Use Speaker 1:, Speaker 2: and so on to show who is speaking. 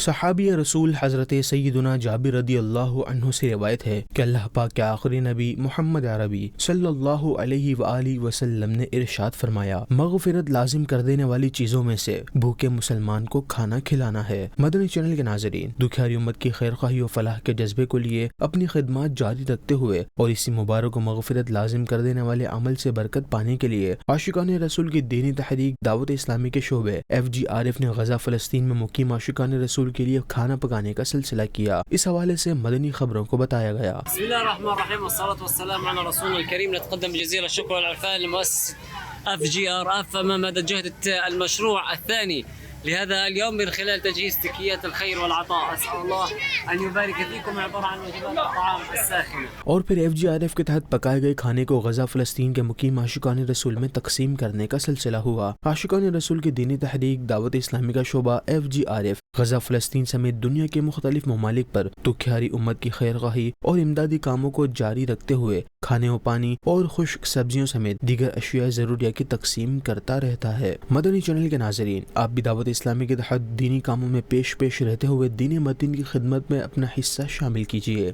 Speaker 1: صحابی رسول حضرت سیدنا جابر رضی اللہ عنہ سے روایت ہے کہ اللہ پاک کے آخری نبی محمد عربی صلی اللہ علیہ وآلہ وسلم نے ارشاد فرمایا، مغفرت لازم کر دینے والی چیزوں میں سے بھوکے مسلمان کو کھانا کھلانا ہے۔ مدنی چینل کے ناظرین، دکھیاری امت کی خیر خواہی و فلاح کے جذبے کو لیے اپنی خدمات جاری رکھتے ہوئے اور اسی مبارک و مغفرت لازم کر دینے والے عمل سے برکت پانے کے لیے عاشقان رسول کی دینی تحریک دعوت اسلامی کے شعبے FGRF نے غزہ فلسطین میں مقیم عاشقان رسول کے لیے کھانا پکانے کا سلسلہ کیا۔ اس حوالے سے مدنی خبروں کو بتایا گیا۔
Speaker 2: بسم اللہ الرحمن الرحیم والصلاة والسلام على رسول الكريم. نتقدم جزيل الشكر والعرفان لمؤسسة FGRF أمام هذا الجهد المشروع الثاني لهذا اليوم من خلال تجهيز تكيات الخير والعطاء. أسأل الله أن يبارك فيكم. عبارة عن وجبات الطعام الساخنة.
Speaker 1: اور پھر FGRF کے تحت پکائے گئے کھانے کو غزہ فلسطین کے مقیم عاشقان رسول میں تقسیم کرنے کا سلسلہ ہوا۔ عاشقان رسول کی دینی تحریک دعوت اسلامی کا شعبہ FGRF غزہ فلسطین سمیت دنیا کے مختلف ممالک پر دکھیاری امت کی خیر خواہی اور امدادی کاموں کو جاری رکھتے ہوئے کھانے و پانی اور خشک سبزیوں سمیت دیگر اشیاء ضروریہ کی تقسیم کرتا رہتا ہے۔ مدنی چینل کے ناظرین، آپ بھی دعوت اسلامی کے تحت دینی کاموں میں پیش رہتے ہوئے دین متین کی خدمت میں اپنا حصہ شامل کیجیے۔